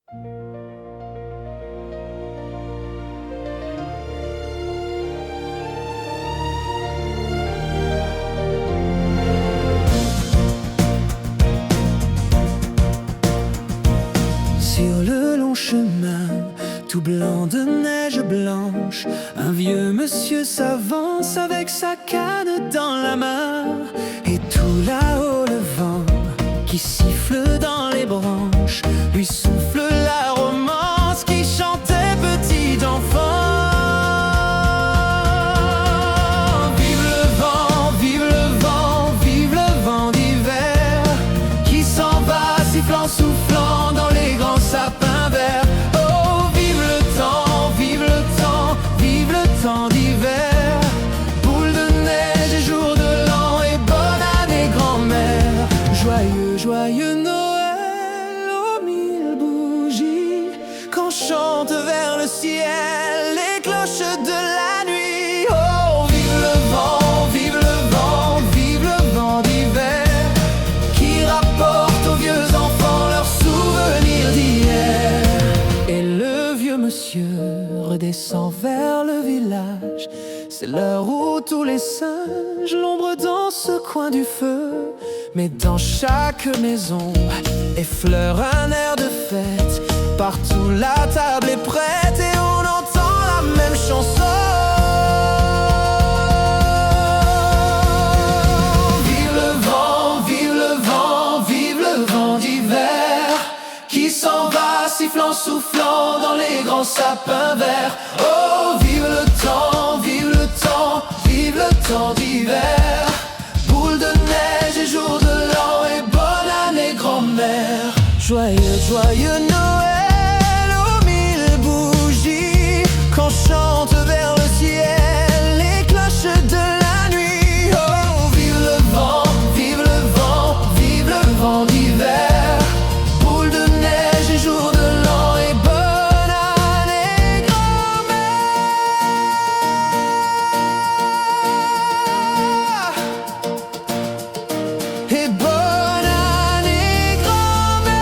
Sur le long chemin, tout blanc de neige blanche, un vieux monsieur s'avance avec sa canne dans la main. Et tout là-haut le vent qui siffle dans les branches lui souffle la romance qui chantait petit enfant. Vive le vent, vive le vent, vive le vent d'hiver qui s'en va sifflant, soufflant dans les grands sapins verts. Oh, vive le temps, vive le temps, vive le temps d'hiver. Boule de neige et jour de l'an et bonne année grand-mère. Joyeux, joyeux Noël aux mille bougies qu'on chante vers le ciel les cloches de la nuit. Oh, vive le vent, vive le vent, vive le vent d'hiver qui rapporte aux vieux enfants leurs souvenirs d'hier. Et le vieux monsieur redescend vers le village. C'est l'heure où tous les singes l'ombre dans ce coin du feu. Mais dans chaque maison effleure un air de fête. Partout la table est prête et on entend la même chanson. Vive le vent, vive le vent, vive le vent d'hiver qui s'en va sifflant, soufflant dans les grands sapins verts. Oh, vive le temps, vive le temps, vive le temps d'hiver. Boule de neige et jour de l'an et bonne année grand-mère. Joyeux, joyeux Noël aux mille bougies qu'on chante vers le ciel les cloches de la nuit. Oh, vive le vent, vive le vent, vive le vent d'hiver. Boule de neige et jour de l'an et bonne année grand-mère. Et bonne année grand-mère.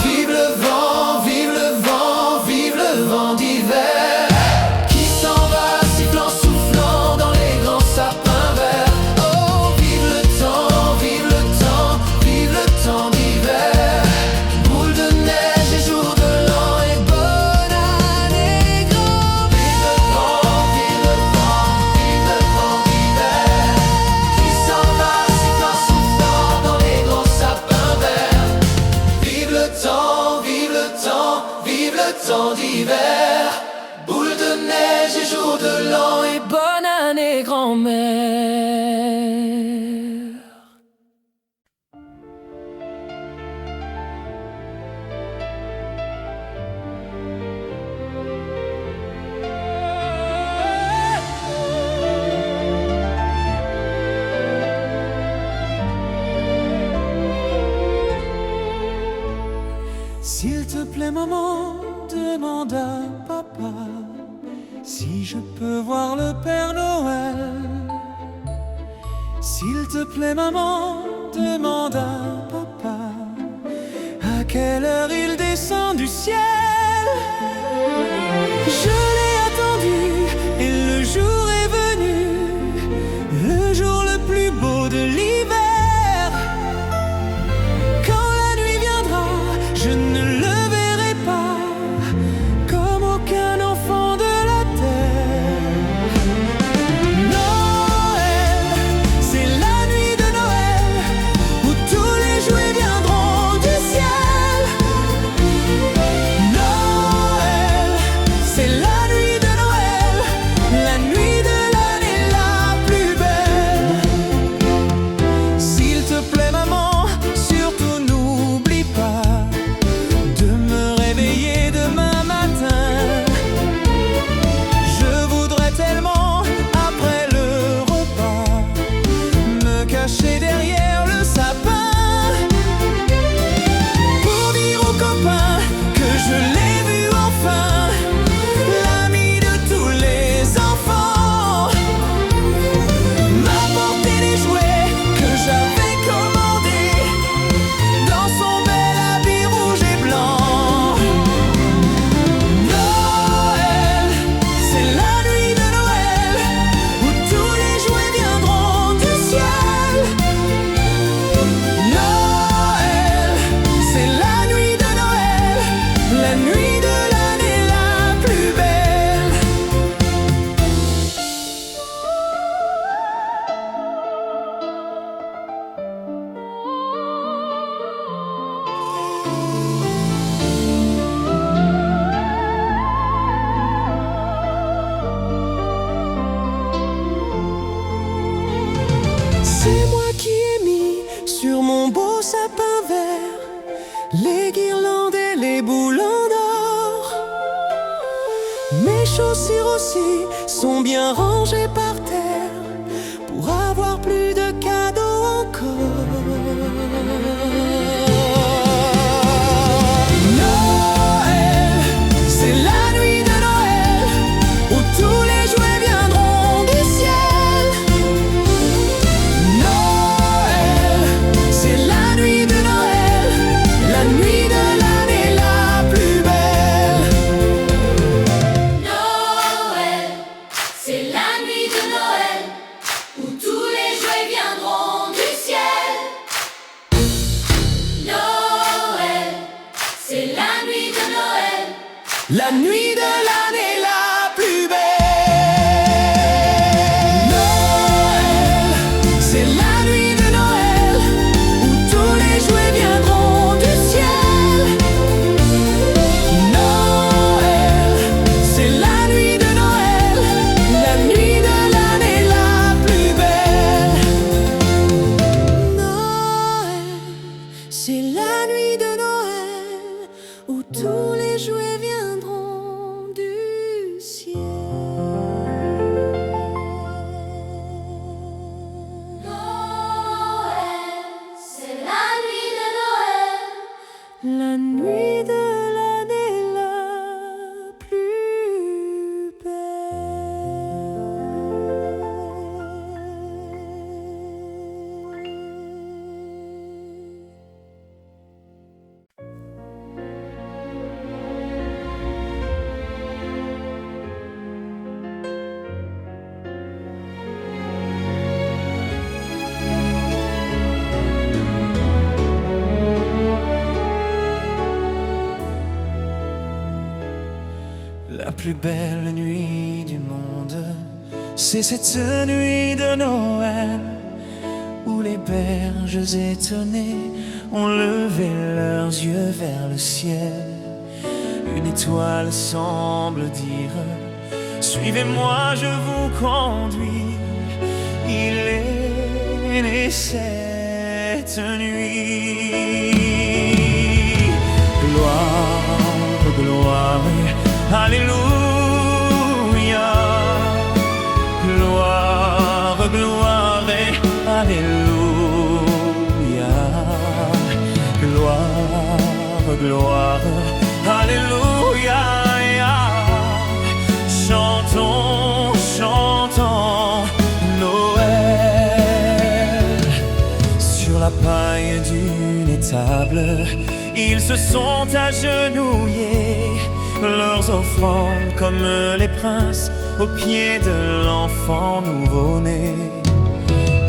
Vive le vent, vive le vent, vive le vent d'hiver qui s'en va sifflant, soufflant dans les grands sapins verts. Oh, vive le temps, vive le temps, vive le temps d'hiver. Boule de neige et jour de l'an et bonne année grand-mère. Vive le vent, vive le vent, vive le vent d'hiver qui s'en va sifflant, soufflant dans les grands sapins verts. Vive le temps, vive le temps, vive le temps d'hiver. Boule de neige et jour de l'an et bonne année grand-mère. S'il te plaît maman, demande à papa si je peux voir le Père Noël. S'il te plaît maman, demande à papa à quelle heure il descend du ciel. Je l'ai attendu et le jour est venu, le jour le plus beau de l'hiver. Quand la nuit viendra, je ne le verrai pas comme aucun enfant de la terre. Noël, c'est la nuit de Noël où tous les jouets viendront du ciel. Noël, c'est la aussi sont bien rangés par terre pour avoir plus de cadeaux encore. Noël, c'est la nuit de Noël où tous les jouets viendront du ciel. Noël, c'est la nuit de Noël, la nuit de l'année la plus belle. Noël, c'est la nuit de Noël où tous les jouets viendront du ciel. Noël, c'est la nuit de Noël, La nuit de l'année la plus belle. Noël, c'est la nuit de Noël où tous les jouets viendront du ciel. Noël, c'est la nuit de Noël, la nuit de l'année la plus belle. Noël, c'est la nuit de Noël où tous les jouets viendront du ciel. Noël, c'est la nuit de Noël, La nuit de l'année la plus belle. La plus belle nuit du monde, c'est cette nuit de Noël où les berges étonnées ont levé leurs yeux vers le ciel. Une étoile semble dire: suivez-moi, je vous conduis. Il est né cette nuit. Gloire, gloire, alléluia. Gloire, gloire, alléluia. Gloire, gloire, alléluia. Chantons, chantons Noël. Sur la paille d'une étable, ils se sont agenouillés, leurs offrandes comme les princes au pied de l'enfant nouveau-né.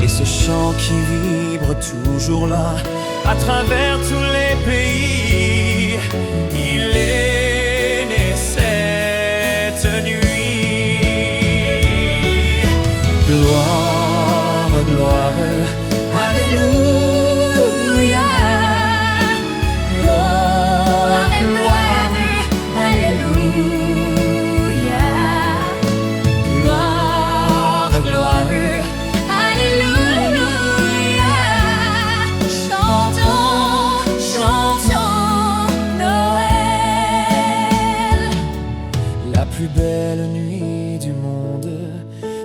Et ce chant qui vibre toujours là, à travers tous les pays, il est né cette nuit. Gloire, gloire, alléluia. gloire, gloire, alléluia. Gloire, gloire, alléluia. Chantons, chantons Noël. La plus belle nuit du monde,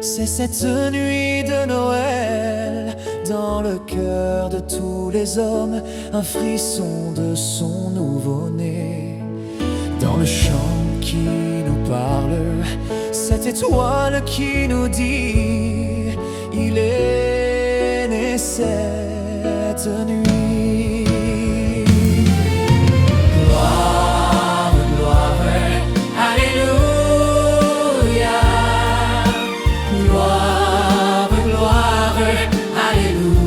c'est cette nuit de Noël. Dans le cœur de tous les hommes, un frisson de son nouveau-né. Dans le chant qui nous parle, cette étoile qui nous dit: il est né cette nuit. Gloire, gloire, alléluia. Gloire, gloire, alléluia.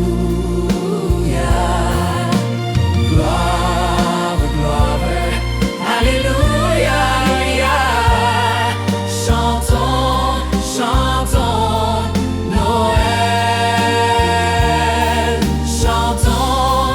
Gloire, gloire, alléluia. Chantons, chantons Noël. Chantons,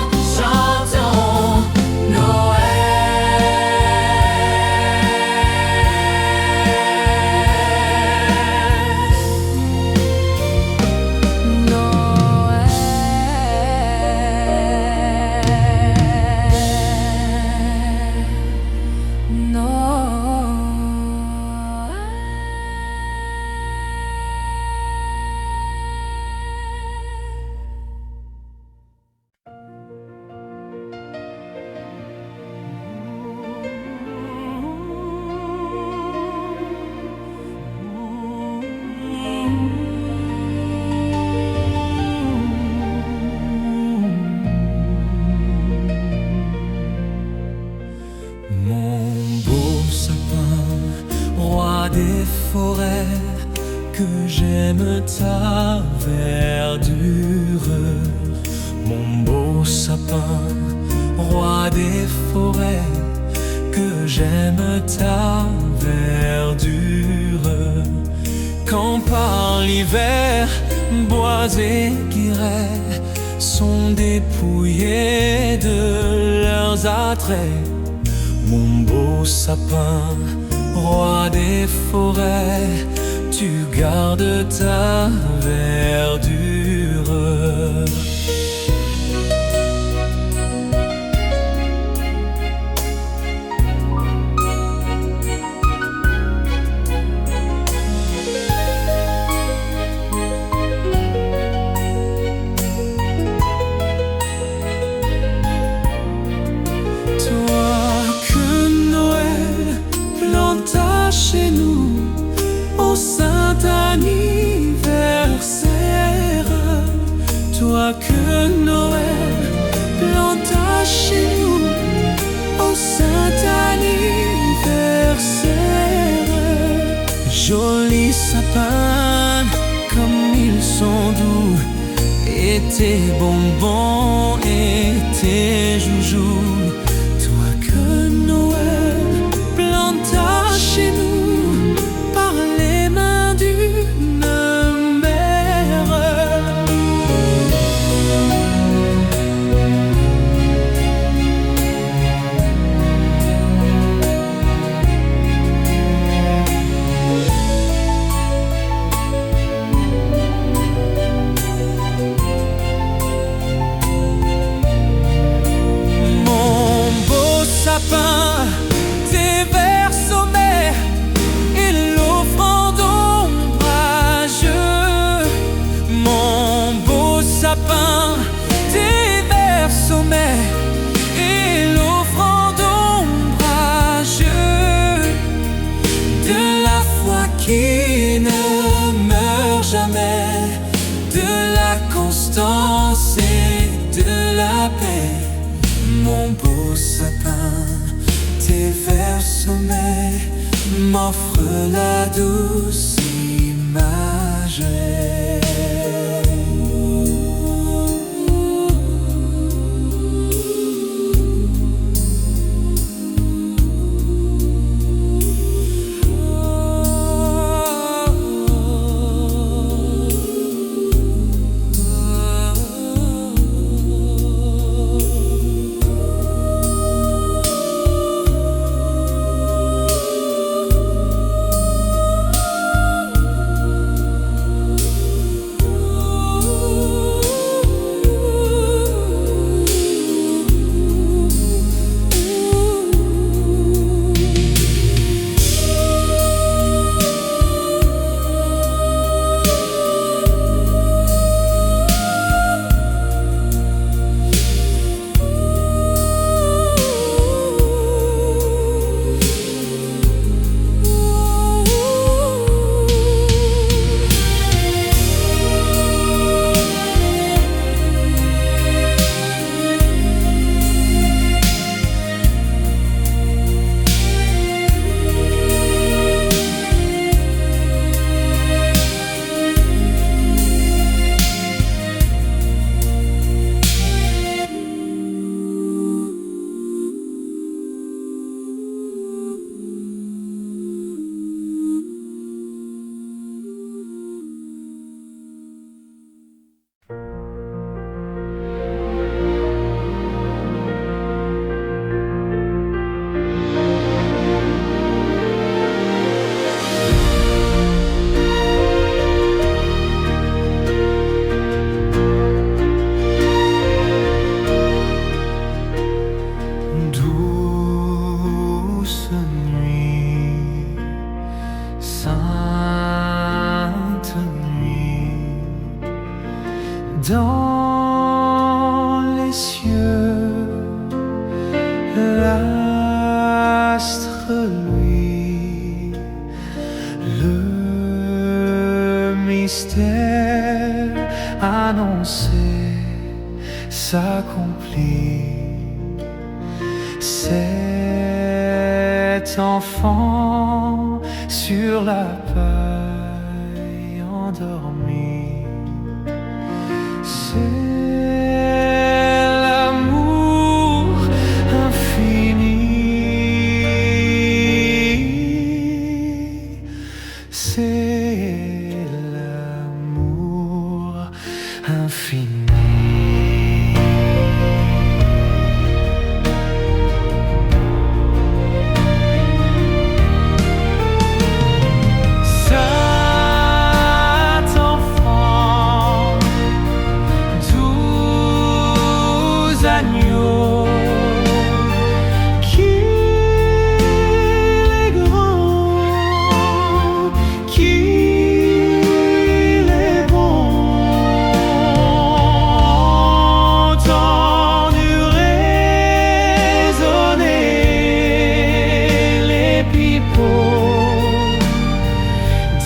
j'aime ta verdure, mon beau sapin, roi des forêts, que j'aime ta verdure. Quand par l'hiver, bois et guérets sont dépouillés de leurs attraits, mon beau sapin, roi des forêts, tu gardes ta verdure. Chez nous, au saint anniversaire, toi que Noël planta chez nous, au saint anniversaire. Jolis sapins, comme ils sont doux, et tes bonbons et tes joujoux, toi que Noël planta chez nous par les mains d'une mère. Mon beau sapin, tes verts sommets et l'offrande ombrageuse. Mon beau sapin, tes verts sommets et l'offrande ombrageuse. De la foi qui ne meurt jamais, de la constance et de la paix. Mon beau sapin, tes verts sommets m'offrent la douce image. dans les cieux, l'astre luit, le mystère annoncé s'accomplit. Cet enfant sur la paille endormi endormi. C'est l'amour infini. C'est l'amour infini. Agneau, qu'il est grand, qu'il est bon, entendu résonner les pipeaux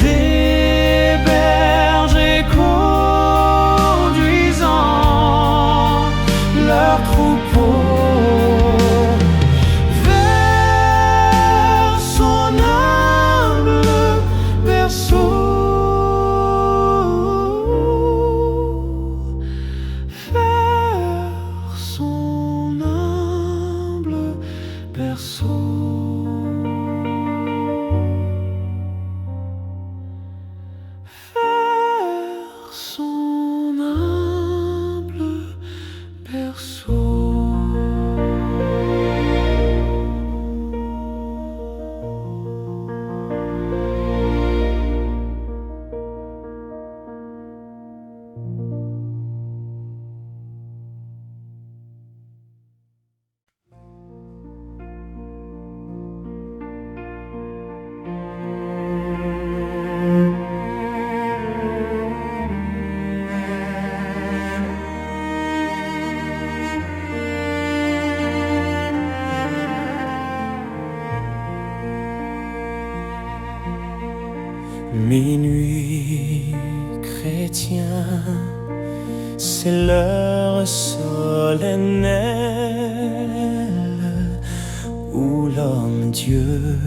des bergers conduisant leur troupeau vers son humble berceau, vers son humble berceau. Vers son humble berceau. Minuit chrétien, c'est l'heure solennelle où l'homme-dieu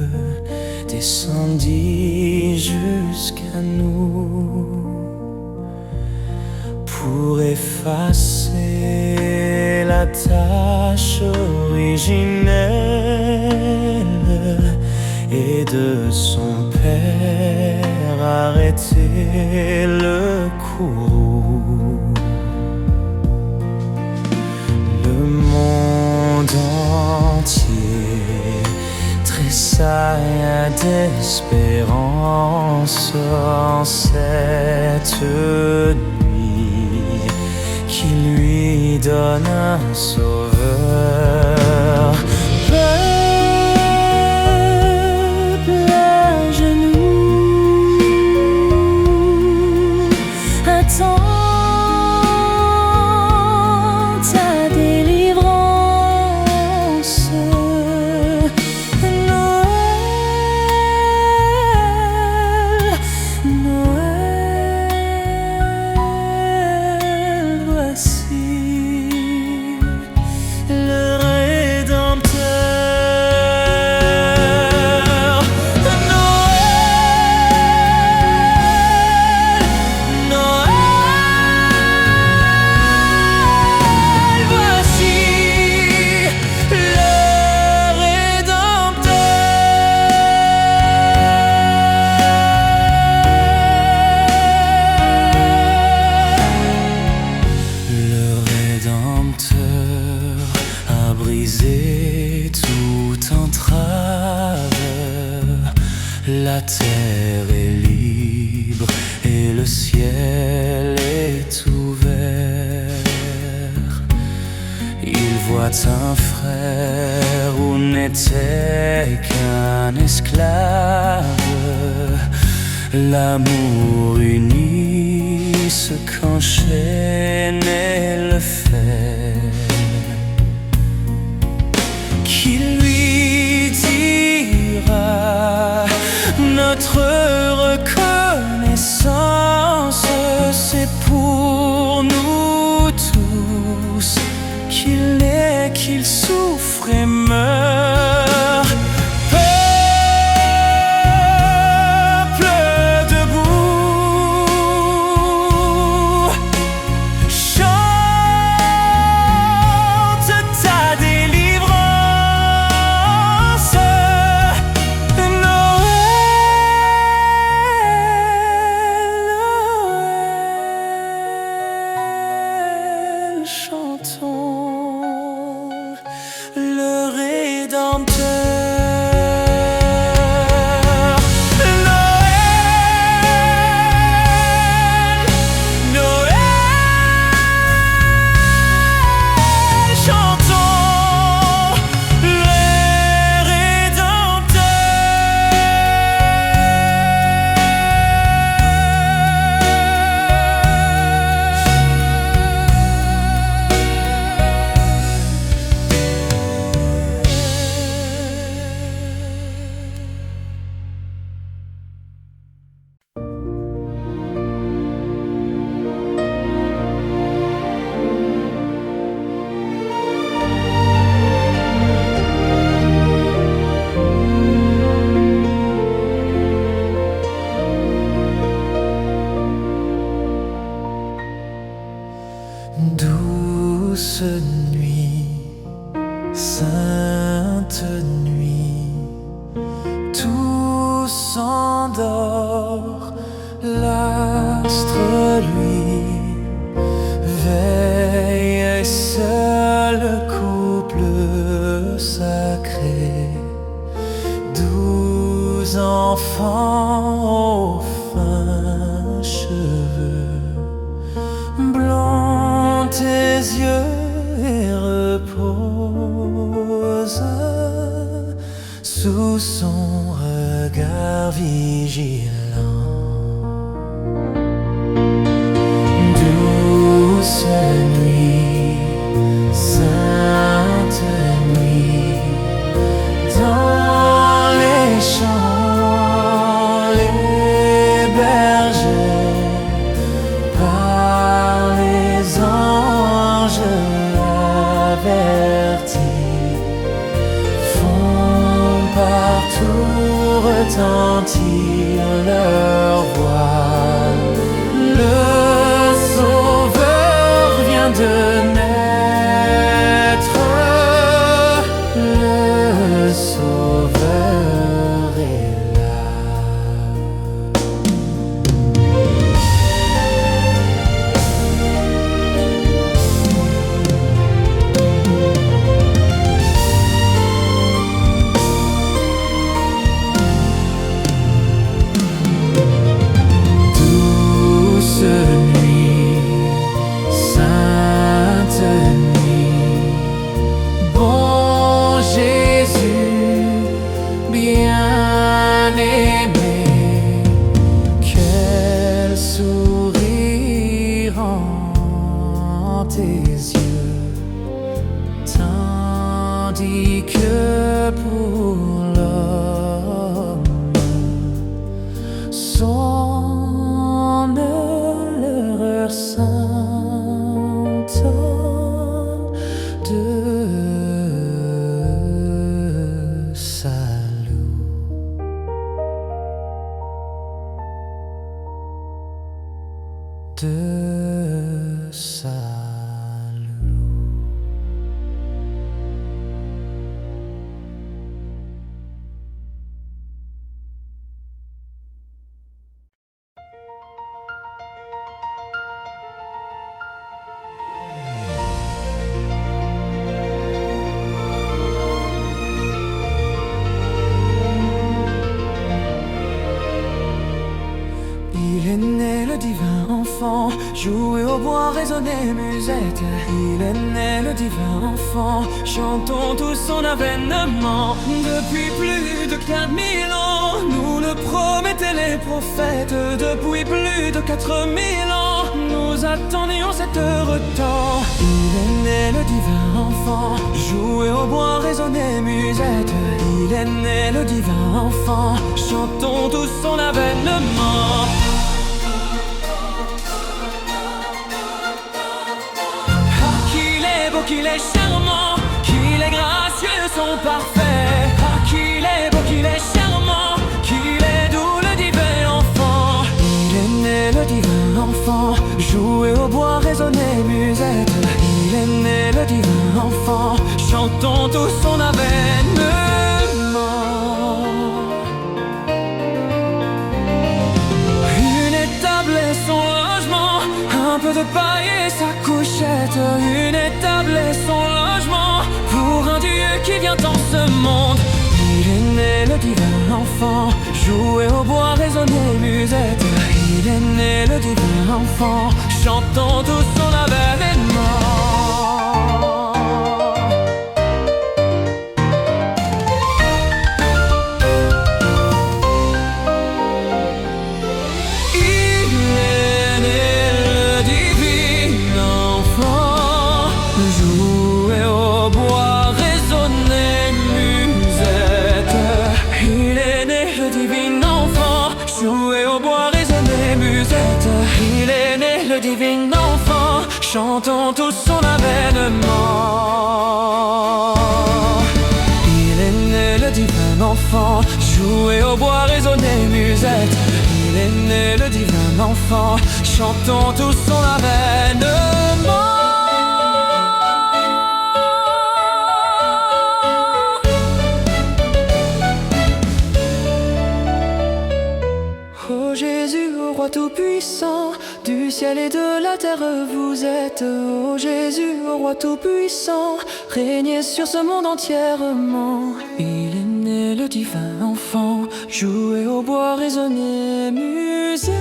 descendit jusqu'à nous pour effacer la tâche originelle et de son Père arrêter le courroux. Le monde entier tressaille d'espérance en cette nuit qui lui donne un sauveur. La terre est libre et le ciel est ouvert. Il voit un frère où n'était qu'un esclave. L'amour unit ce qu'enchaînait le fer. Qui lui dira notre reconnaissance, c'est pour nous tous qu'il est, qu'il souffre et meurt. Peuple debout, chantons le Rédempteur. Douce nuit, sainte nuit, tout s'endort, l'astre lui veille seul couple sacré, 12 enfants aux fins cheveux blonds, tes yeux reposent sous son regard vigilant. Douce nuit, sainte nuit, dans les champs, les bergers, par les anges avertis, font partout retentir leur voix. Le Sauveur vient de naître, le Sauveur est là. Douce nuit, sainte nuit, bon Jésus, bien-aimé, quel sourire en tes yeux, tandis que pour l'homme sonne l'heure sainte de salut. De salut. Il est né le divin enfant, jouer au bois, résonner musette. Il est né le divin enfant, chantons tous son avènement. Depuis plus de 4000 ans, nous le promettaient les prophètes. Depuis plus de 4000 ans, nous attendions cet heureux temps. Il est né le divin enfant, jouer au bois, résonner musette. Il est né le divin enfant, chantons tous son avènement. Qu'il est charmant, qu'il est gracieux, son parfait. Ah, qu'il est beau, qu'il est charmant, qu'il est doux, le divin enfant. Il est né le divin enfant, jouer au bois, résonner musette. Il est né le divin enfant, chantons tous son avènement. Une étable est son logement, un peu de paille et sa couchette, une étable et son logement pour un Dieu qui vient dans ce monde. Il est né le divin enfant, jouer au bois, résonner musette. Il est né le divin enfant, chantons tous son avènement. Divin enfant, chantons tous son avènement. Il est né le divin enfant, jouer au bois, résonner musette. Il est né le divin enfant, chantons tous son avènement. Ô Jésus, ô roi tout-puissant, du ciel et de la terre vous êtes. Ô Jésus, ô roi tout-puissant, régnez sur ce monde entièrement. Il est né le divin enfant, jouer au bois, résonner musette.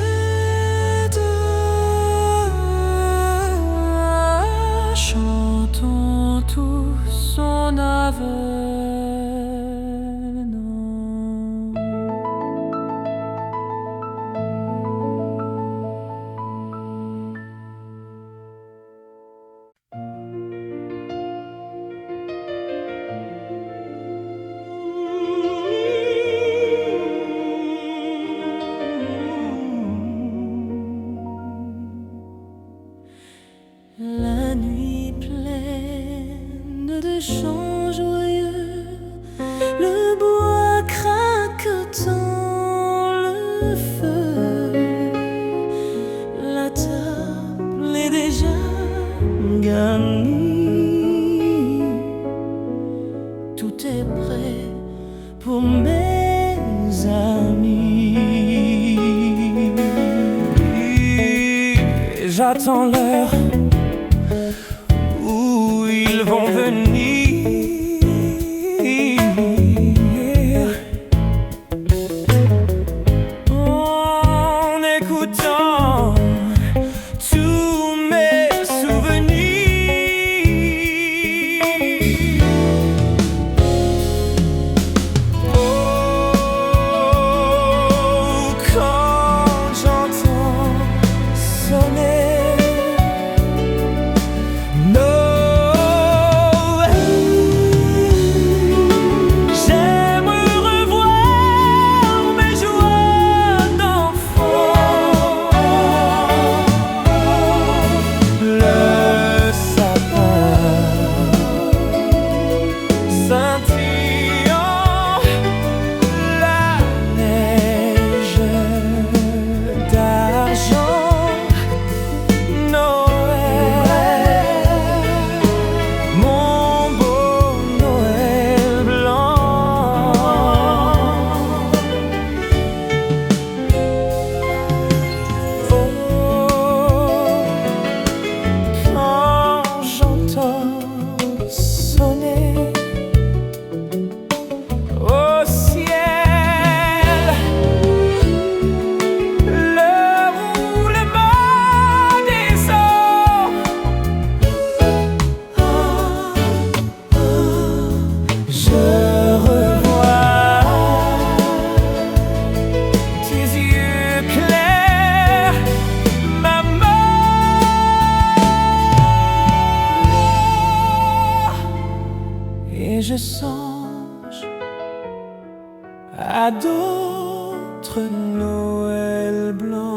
Chantons tous son avènement. La nuit pleine de chants joyeux, le bois craquetant le feu, la table est déjà garnie, tout est prêt pour mes amis. J'attends l'heure où ils vont venir, en écoutant tous mes souvenirs. Oh, quand j'entends sonner je songe à d'autres Noëls blancs.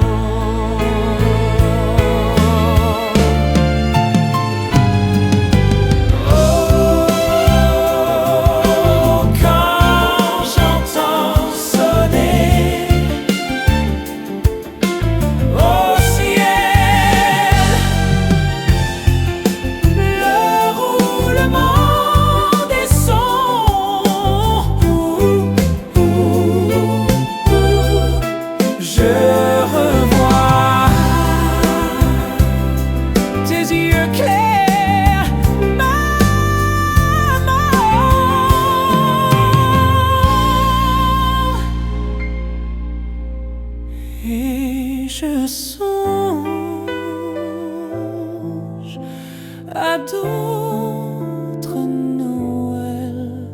à d'autres Noëls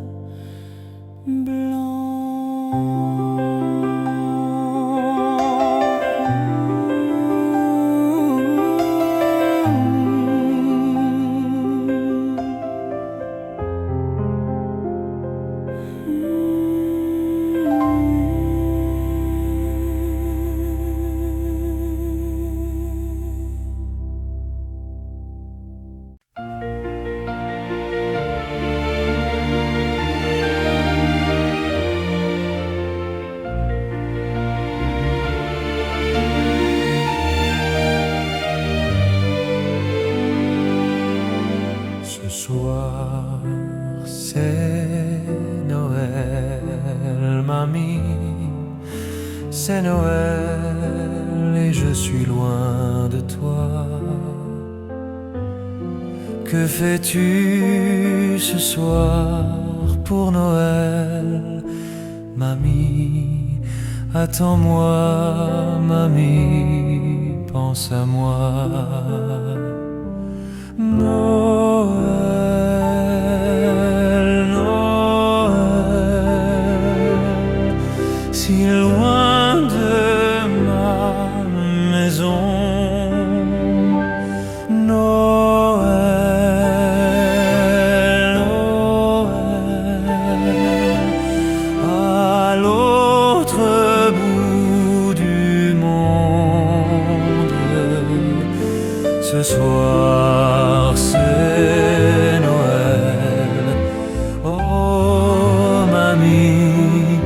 Ce soir, c'est Noël, mamie. C'est Noël et je suis loin de toi. Que fais-tu ce soir pour Noël, mamie? Attends-moi, mamie, pense à moi. Noël, Noël, si loin de ma maison. Noël, Noël, à l'autre bout du monde. Ce soir, c'est Noël. Oh mamie,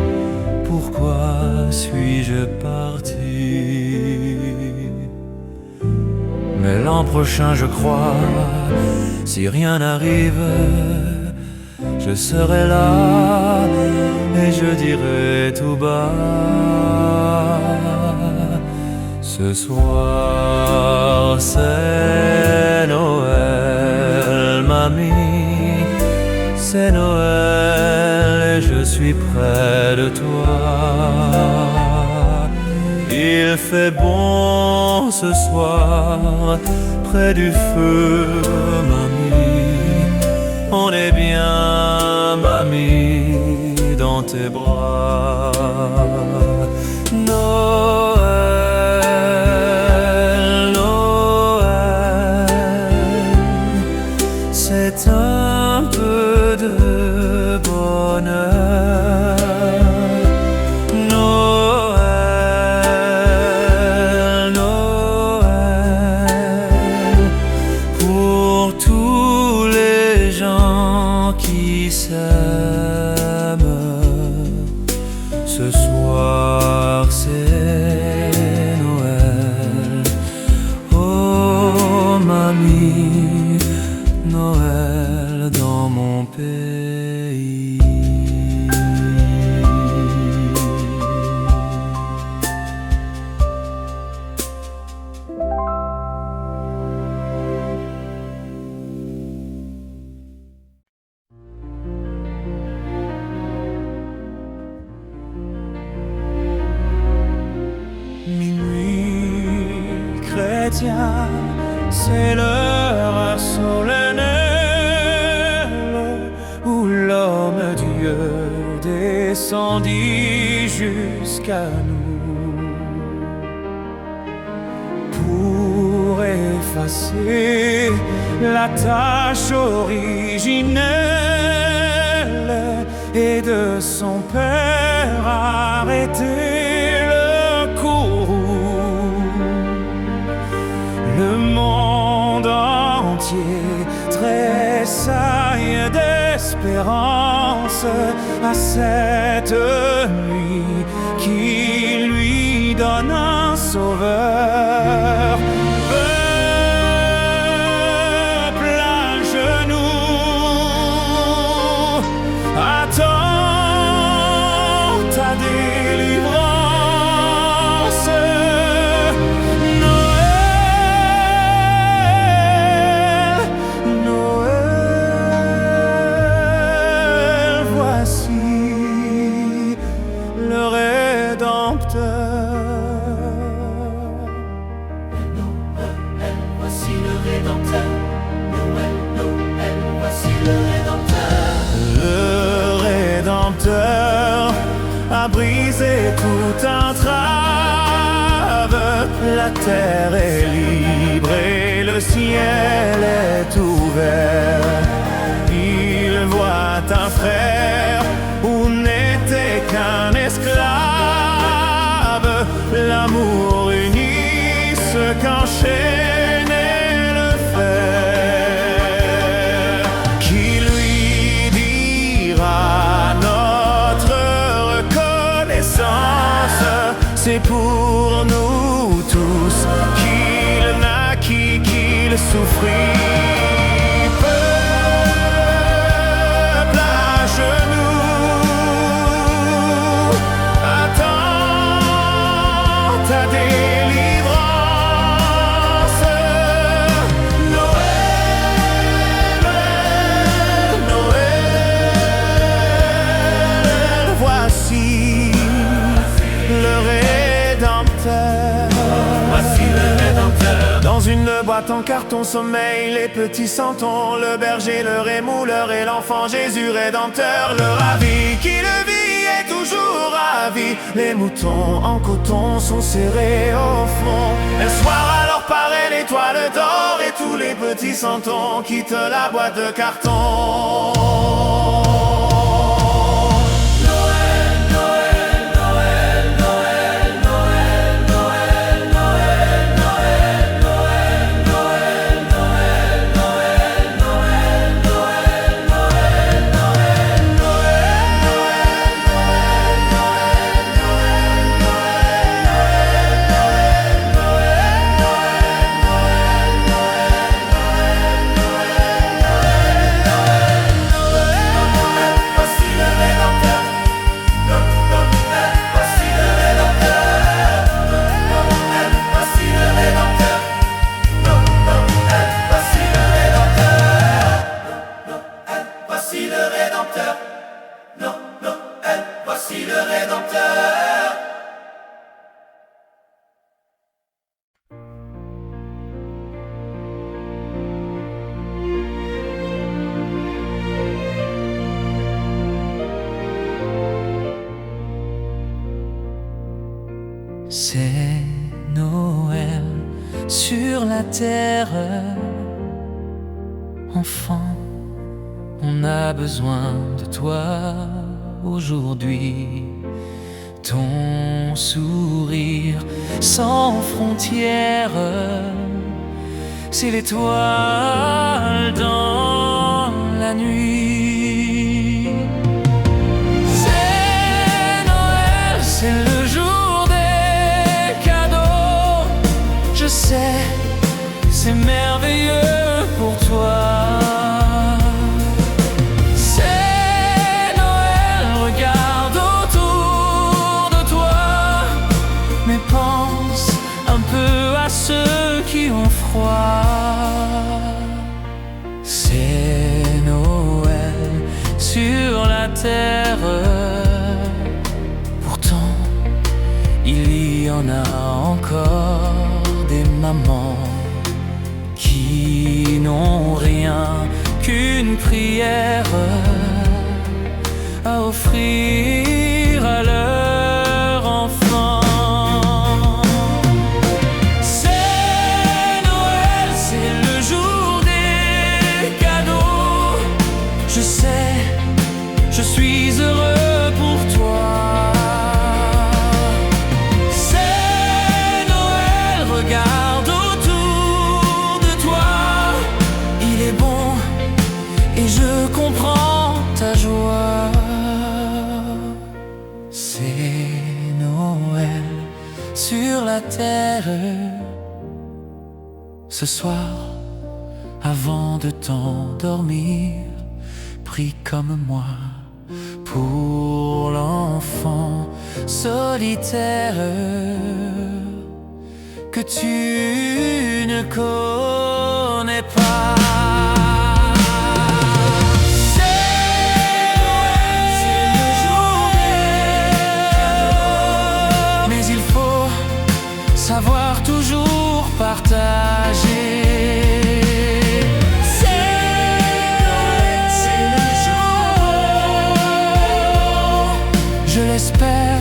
pourquoi suis-je parti? Mais l'an prochain, je crois, si rien n'arrive, je serai là et je dirai tout bas: ce soir, c'est Noël, mamie. C'est Noël et je suis près de toi. Il fait bon ce soir près du feu, mamie. On est bien, mamie, dans tes bras. Noël, Noël, c'est un peu de bonheur. Noël, Noël, pour tous les gens qui s'aiment. Ce soir, c'est Noël. Oh mamie, Noël dans mon pays. Minuit chrétien, c'est l'heure solennelle où l'homme-dieu descendit jusqu'à nous pour effacer la tâche originelle et de son père arrêter le courroux. Le monde entier tressaille d'espérance à cette nuit qui lui donne un sauveur. Peuple à genoux, attends ta délivrance. Noël, Noël, voici le Rédempteur. Noël, voici le Rédempteur. Noël, a brisé toute entrave. La terre est libre et le ciel est ouvert. Il voit un frère où n'était qu'un esclave. L'amour unit ce qu'enchaînait le fer. Qui lui dira notre reconnaissance? C'est pour nous tous qu'il naquit, qu'il souffrit. Ta délivrance. Noël, Noël, voici le Rédempteur. Voici le Rédempteur. Dans une boîte en carton sommeil les petits santons, le berger, le rémouleur et l'enfant Jésus Rédempteur. Le ravi qui le vit est toujours ravi. Les moutons en coton sont serrés au fond. Un soir alors paraît l'étoile d'or et tous les petits santons quittent la boîte de carton. Voici le Rédempteur, Noël, voici le Rédempteur. C'est Noël sur la terre, enfant. On a besoin de toi aujourd'hui. Ton sourire sans frontières, c'est l'étoile dans la nuit. C'est Noël, c'est le jour des cadeaux. Je sais, c'est merveilleux pour toi. C'est Noël sur la terre. Pourtant, il y en a encore des mamans qui n'ont rien qu'une prière à offrir à leur enfant. Je sais, je suis heureux pour toi. C'est Noël, regarde autour de toi. Il est bon et je comprends ta joie. C'est Noël sur la terre. Ce soir, avant de t'endormir, prie comme moi pour l'enfant solitaire que tu ne connais pas. C'est Noël, c'est le jour des cadeaux, mais il faut savoir toujours partager. Je l'espère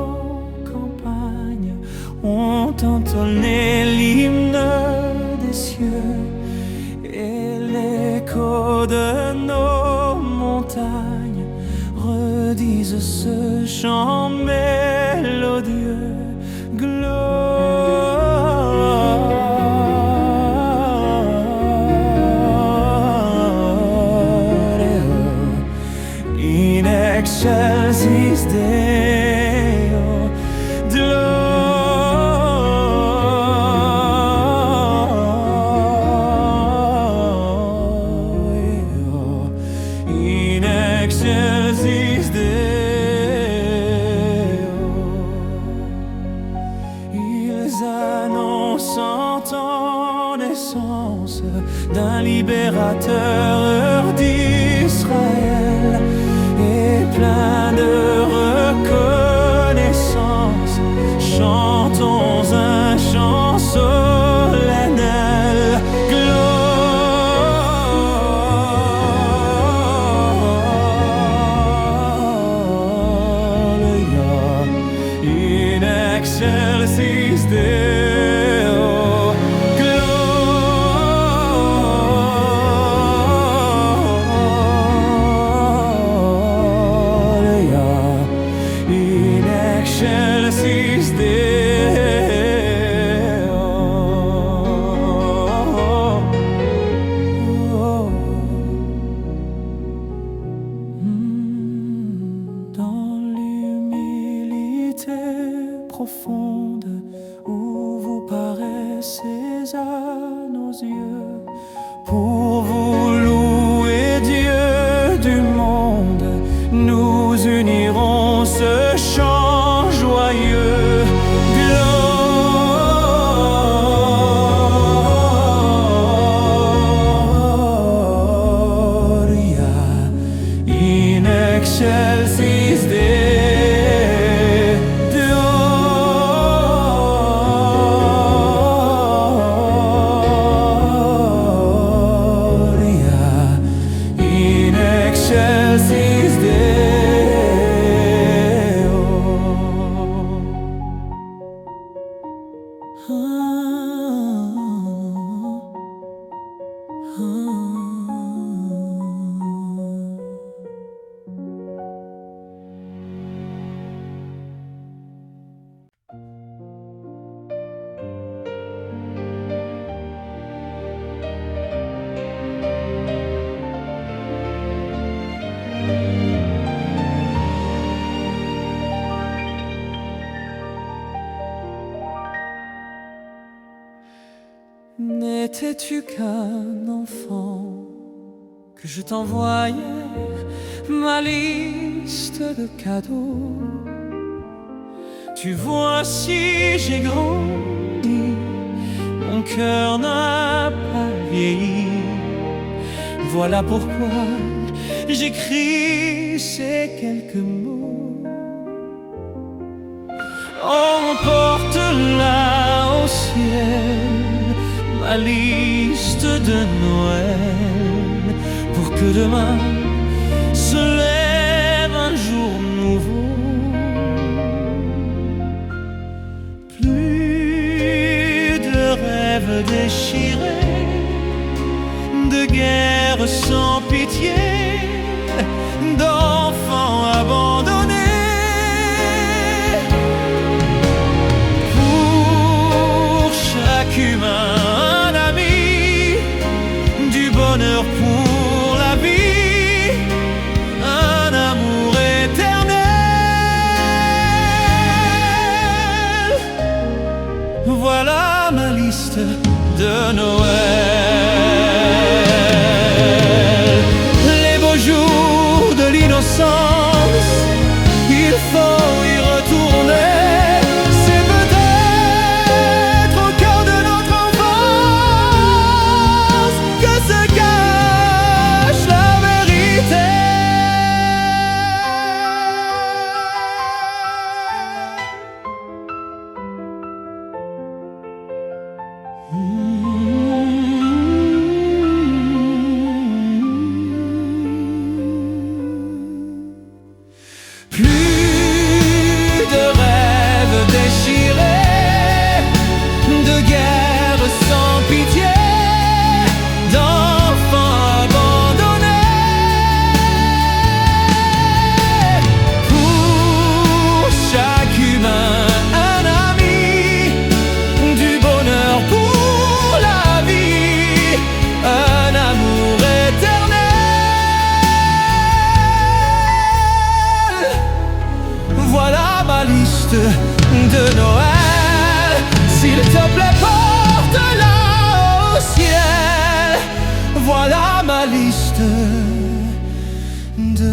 nos campagnes ont entonné l'hymne des cieux, et l'écho de nos montagnes redisent ce chant mélodieux. In excelsis Deo, Gloria. In excelsis Deo. Ils annoncent en naissance d'un libérateur d'Israël, et plein de reconnaissance, chantons un chant solennel. Gloria in excelsis Deo. In excelsis Deo. Dans l'humilité profonde où vous paraissez à nos yeux, pour vous louer Dieu du monde, nous unirons ce chant joyeux. Gloria in excelsis Deo. Gloria in excelsis Deo. N'étais-tu qu'un enfant que je t'envoyais ma liste de cadeaux? Tu vois, si j'ai grandi, mon cœur n'a pas vieilli. Voilà pourquoi j'écris ces quelques mots. Emporte là au ciel ma liste de Noël, pour que demain se lève un jour nouveau. Plus de rêves déchirés, de guerres sans pitié, d'enfants abandonnés. Pour chaque humain, un ami, du bonheur pour la vie, un amour éternel. Voilà ma liste de Noël. Les beaux jours de l'innocence, il faut y retourner. C'est peut-être au cœur de notre enfance que se cache la vérité. liste de Noël. S'il te plaît, porte-la au ciel. Voilà ma liste de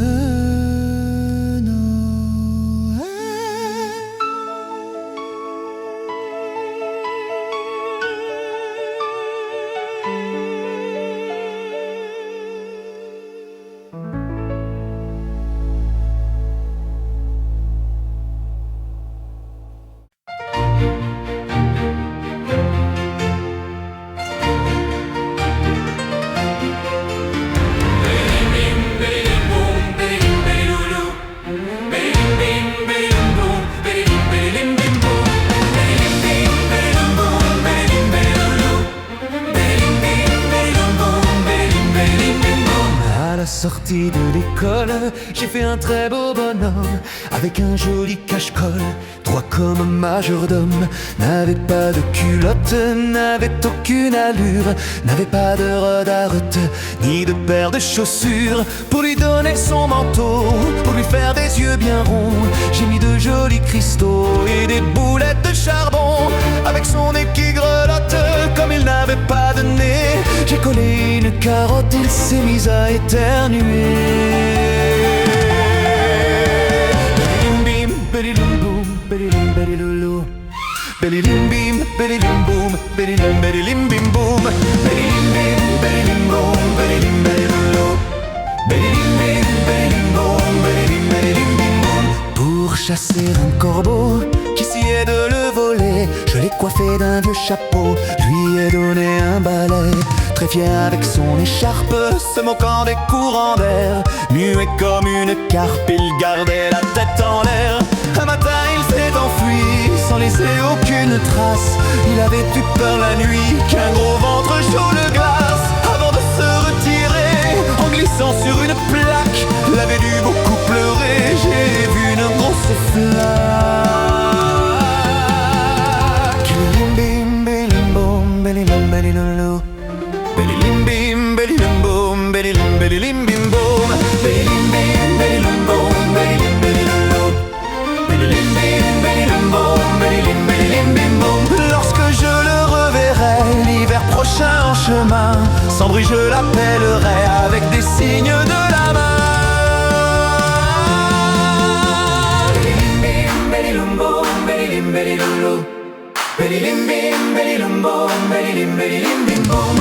sortie de l'école, j'ai fait un très beau bonhomme avec un joli cache-colle, droit comme un majordome. N'avait pas de culotte, n'avait aucune allure, n'avait pas de redarte, ni de paire de chaussures pour lui donner son manteau, pour lui faire des yeux bien ronds. J'ai mis de jolis cristaux et des boulettes de charbon. Avec son nez qui grelotte, comme il n'avait pas de nez, j'ai collé une carotte, il s'est mis à éternuer. Belilim bim, belilim boum, belilim beliloulou. Belilim bim, belilim boum, belilim belilim bim boum. Belilim bim, belilim boum, belilim beliloulou. Belilim bim, belilim boum, belilim belilim bim boum. Pour chasser un corbeau qui essayait de le voler, je l'ai coiffé d'un vieux chapeau, lui ai donné un balai. Très fier avec son écharpe, se moquant des courants d'air, muet comme une carpe, il gardait la tête en l'air. Un matin il s'est enfui, sans laisser aucune trace. Il avait eu peur la nuit qu'un gros ventre chaud le glace. Avant de se retirer, en glissant sur une plaque, l'avait dû beaucoup pleurer, j'ai vu une grosse flaque. Bim bim boum, belilim beliloulou. Belilim bim, belilim boum, belilim belilim bim boum. Belilim bim, belilim boum, belilim beliloulou. Belilim bim, belilim boum, belilim belilim bim boum. Lorsque je le reverrai l'hiver prochain en chemin, sans bruit je l'appellerai avec des signes de la main. Belilim bim, belilum boum, belilim beliloulou. Belilim bim, belilum boum, belilim belilim bim boum.